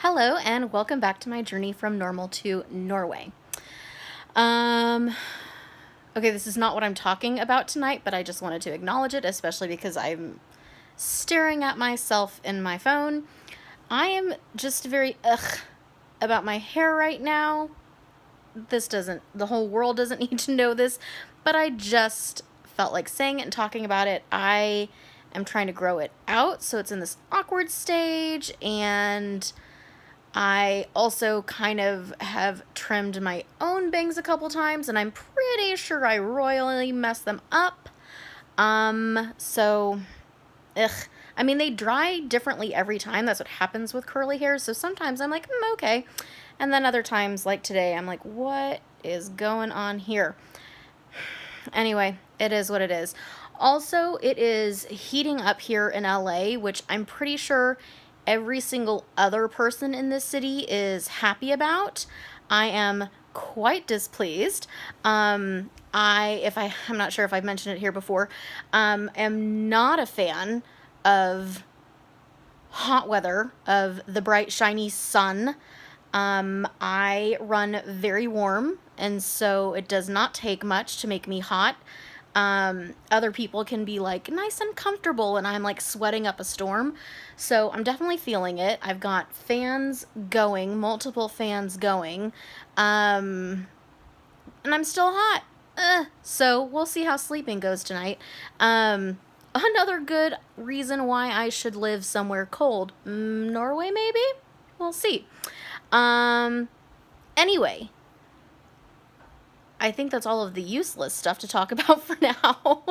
Hello and welcome back to my journey from normal to Norway. Okay, this is not what I'm talking about tonight, but I just wanted to acknowledge it, especially because I'm staring at myself in my phone. I am just very about my hair right now. The whole world doesn't need to know this, but I just felt like saying it and talking about it. I am trying to grow it out, so it's in this awkward stage, and I also kind of have trimmed my own bangs a couple times, and I'm pretty sure I royally messed them up. So, ugh. I mean, they dry differently every time. That's what happens with curly hair. So sometimes I'm like, okay. And then other times, like today, I'm like, what is going on here? Anyway, it is what it is. Also, it is heating up here in LA, which I'm pretty sure every single other person in this city is happy about. I am quite displeased. I'm not sure if I've mentioned it here before, am not a fan of hot weather, of the bright, shiny sun. I run very warm, and so it does not take much to make me hot. Other people can be like nice and comfortable, and I'm like sweating up a storm. So I'm definitely feeling it. I've got fans going, multiple fans going, and I'm still hot. So we'll see how sleeping goes tonight. Another good reason why I should live somewhere cold. Norway, maybe? We'll see. Anyway, I think that's all of the useless stuff to talk about for now.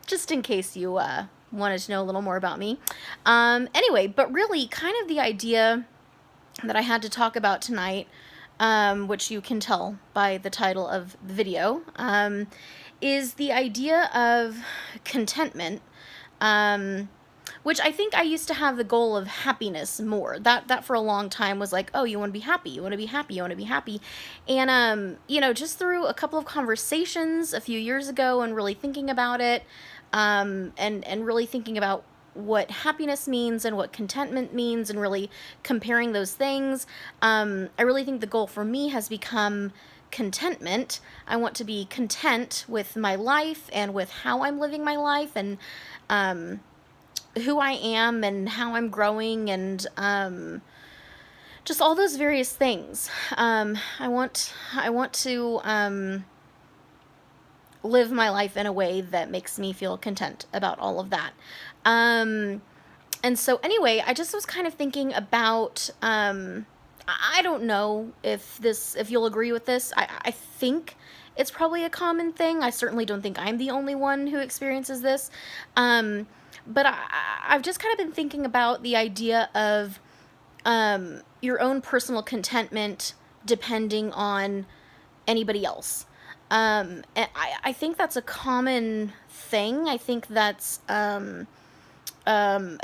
Just in case you wanted to know a little more about me. Anyway, but really kind of the idea that I had to talk about tonight, which you can tell by the title of the video, is the idea of contentment, which I think I used to have the goal of happiness more. That for a long time was like, oh, you want to be happy, you want to be happy, you want to be happy. And, just through a couple of conversations a few years ago and really thinking about it, and really thinking about what happiness means and what contentment means and really comparing those things, I really think the goal for me has become contentment. I want to be content with my life and with how I'm living my life and, who I am and how I'm growing and just all those various things. I want to live my life in a way that makes me feel content about all of that. And so anyway, I just was kind of thinking about, I don't know if you'll agree with this. I think it's probably a common thing. I certainly don't think I'm the only one who experiences this. But I've just kind of been thinking about the idea of your own personal contentment depending on anybody else. And I think that's a common thing. I think that's a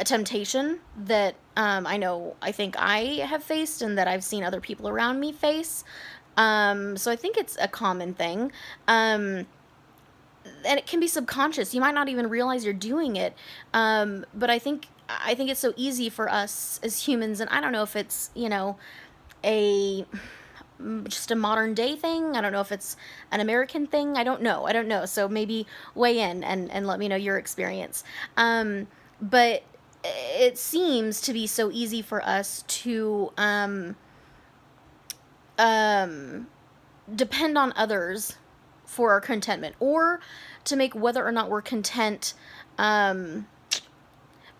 temptation that I think I have faced and that I've seen other people around me face. So I think it's a common thing. And it can be subconscious. You might not even realize you're doing it. But I think it's so easy for us as humans, and I don't know if it's, a just a modern day thing. I don't know if it's an American thing. I don't know. So maybe weigh in and let me know your experience. But it seems to be so easy for us to depend on others for our contentment, or to make whether or not we're content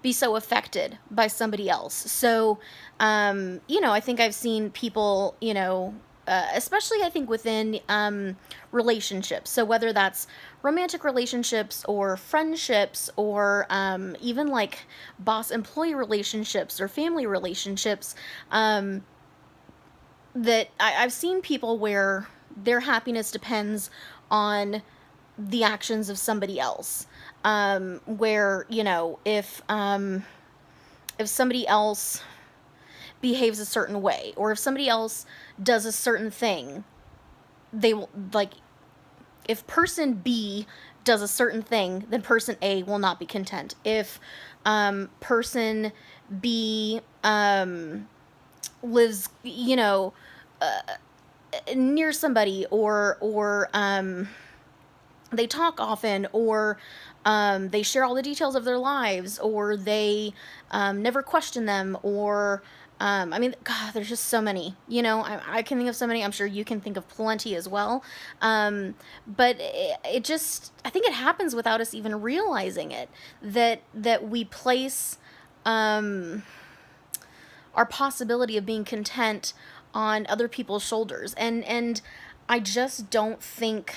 be so affected by somebody else. So, I think I've seen people, especially I think within relationships. So whether that's romantic relationships or friendships or even like boss-employee relationships or family relationships, that I've seen people where their happiness depends on the actions of somebody else. Where, if somebody else behaves a certain way, or if somebody else does a certain thing, they will, like, if person B does a certain thing, then person A will not be content. If person B lives, near somebody, or they talk often, or they share all the details of their lives, or they never question them, or I mean, God, there's just so many. I can think of so many. I'm sure you can think of plenty as well. But it just, I think it happens without us even realizing it. That we place our possibility of being content on other people's shoulders, and I just don't think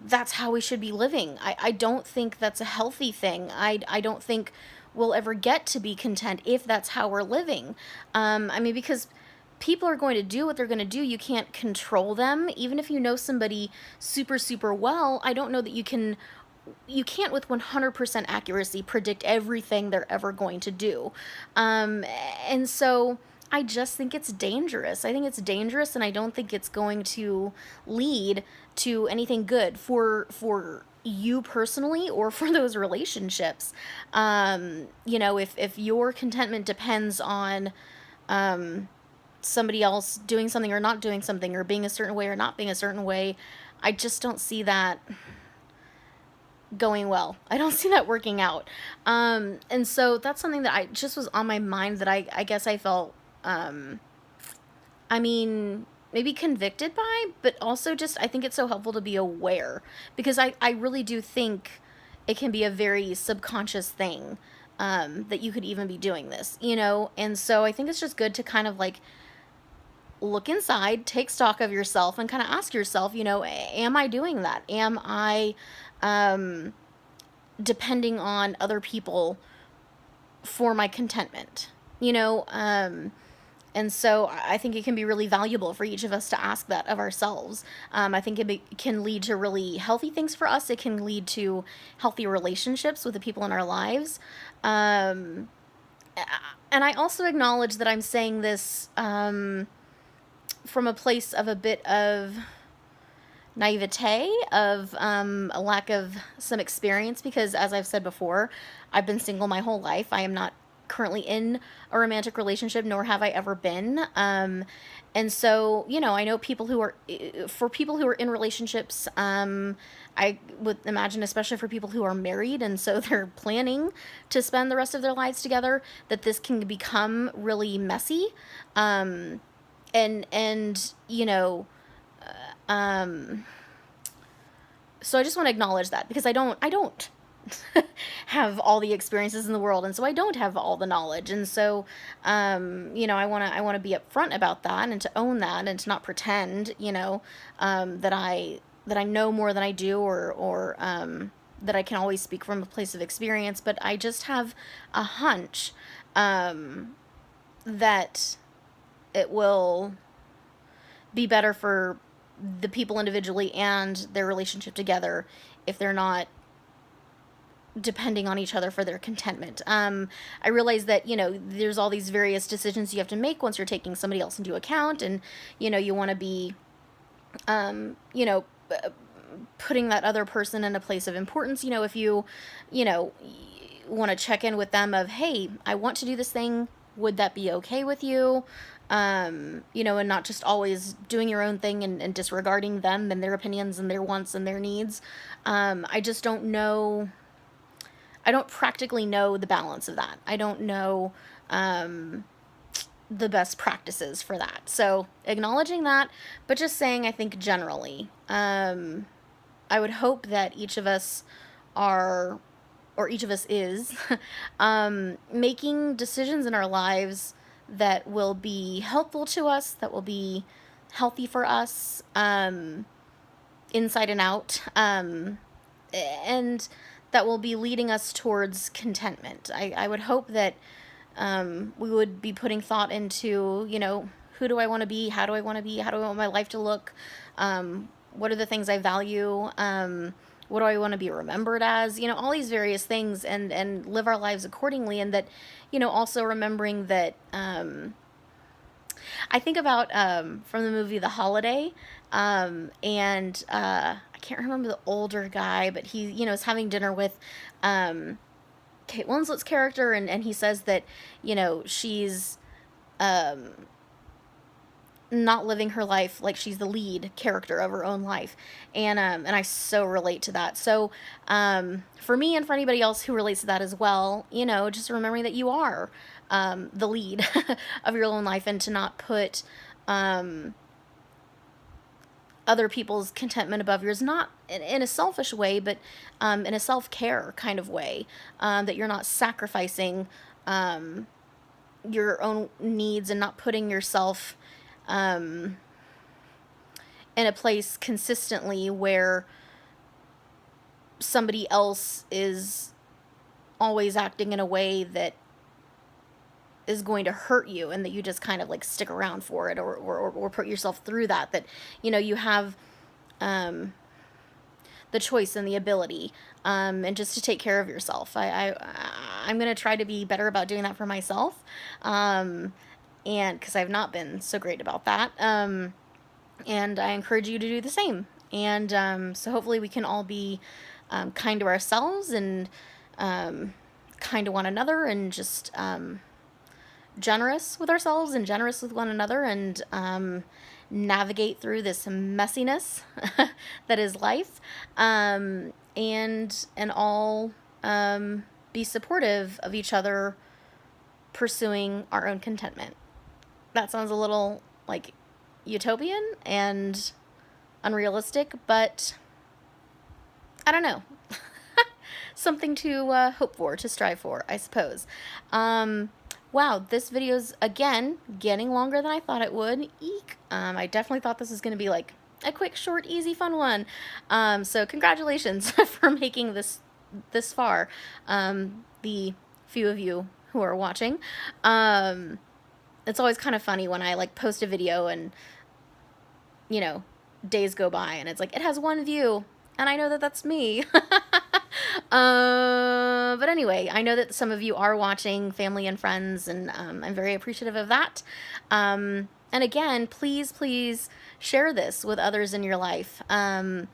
that's how we should be living. I don't think that's a healthy thing. I don't think we'll ever get to be content if that's how we're living. I mean, because people are going to do what they're going to do. You can't control them. Even if you know somebody super, super well, I don't know that you can't with 100% accuracy predict everything they're ever going to do. And so I just think it's dangerous. I think it's dangerous, and I don't think it's going to lead to anything good for you personally or for those relationships. If your contentment depends on somebody else doing something or not doing something, or being a certain way or not being a certain way, I just don't see that going well. I don't see that working out. And so that's something that I just was on my mind, that I guess I felt, I mean, maybe convicted by, but also just, I think it's so helpful to be aware, because I really do think it can be a very subconscious thing, that you could even be doing this, and so I think it's just good to kind of like look inside, take stock of yourself, and kind of ask yourself, am I doing that? Am I depending on other people for my contentment? And so I think it can be really valuable for each of us to ask that of ourselves. I think can lead to really healthy things for us. It can lead to healthy relationships with the people in our lives. And I also acknowledge that I'm saying this from a place of a bit of naivete, of a lack of some experience, because as I've said before, I've been single my whole life. I am not currently in a romantic relationship, nor have I ever been. And so, I know people who are in relationships, I would imagine, especially for people who are married and so they're planning to spend the rest of their lives together, that this can become really messy. And so I just want to acknowledge that, because I don't have all the experiences in the world, and so I don't have all the knowledge, and so I want to be upfront about that, and to own that, and to not pretend that I know more than I do, or that I can always speak from a place of experience. But I just have a hunch that it will be better for the people individually and their relationship together if they're not depending on each other for their contentment. I realize that, there's all these various decisions you have to make once you're taking somebody else into account, and, you want to be, putting that other person in a place of importance. If you want to check in with them of, hey, I want to do this thing, would that be okay with you? And not just always doing your own thing, and disregarding them and their opinions and their wants and their needs. I just don't know. I don't practically know the balance of that. I don't know the best practices for that. So acknowledging that, but just saying, I think generally, I would hope that each of us are, or each of us is, making decisions in our lives that will be helpful to us, that will be healthy for us, inside and out, and that will be leading us towards contentment. I would hope that we would be putting thought into, who do I want to be? How do I want to be? How do I want my life to look? What are the things I value? What do I want to be remembered as? All these various things, and live our lives accordingly. And that, also remembering that, I think about, from the movie The Holiday, and I can't remember the older guy, but he, is having dinner with Kate Winslet's character, and he says that, she's not living her life like she's the lead character of her own life. And I so relate to that. So for me and for anybody else who relates to that as well, you know, just remembering that you are the lead of your own life, and to not put other people's contentment above yours, not in a selfish way, but in a self-care kind of way, that you're not sacrificing your own needs and not putting yourself in a place consistently where somebody else is always acting in a way that is going to hurt you, and that you just kind of like stick around for it, or put yourself through that, you know, you have the choice and the ability, and just to take care of yourself. I'm going to try to be better about doing that for myself, and because I've not been so great about that, and I encourage you to do the same. And so hopefully we can all be kind to ourselves, and kind to one another, and just generous with ourselves and generous with one another, and navigate through this messiness that is life, and all be supportive of each other, pursuing our own contentment. That sounds a little like utopian and unrealistic, but I don't know. Something to hope for, to strive for, I suppose. Wow, this video's, again, getting longer than I thought it would. Eek. I definitely thought this was going to be like a quick, short, easy, fun one. So congratulations for making this far, the few of you who are watching. It's always kind of funny when I like post a video and, you know, days go by and it's like, it has 1 view, and I know that that's me. But anyway, I know that some of you are watching, family and friends, and I'm very appreciative of that. And again, please share this with others in your life. I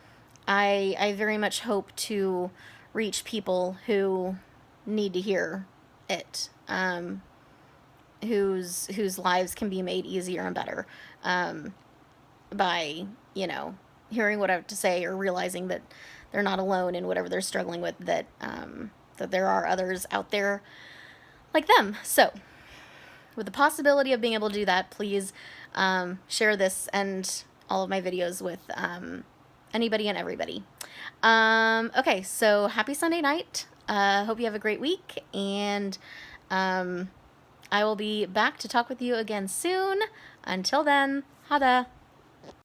very much hope to reach people who need to hear it, whose lives can be made easier and better by, you know, hearing what I have to say, or realizing that they're not alone in whatever they're struggling with, that that there are others out there like them. So with the possibility of being able to do that, please share this and all of my videos with anybody and everybody. Okay, so happy Sunday night. Hope you have a great week, and I will be back to talk with you again soon. Until then, hada.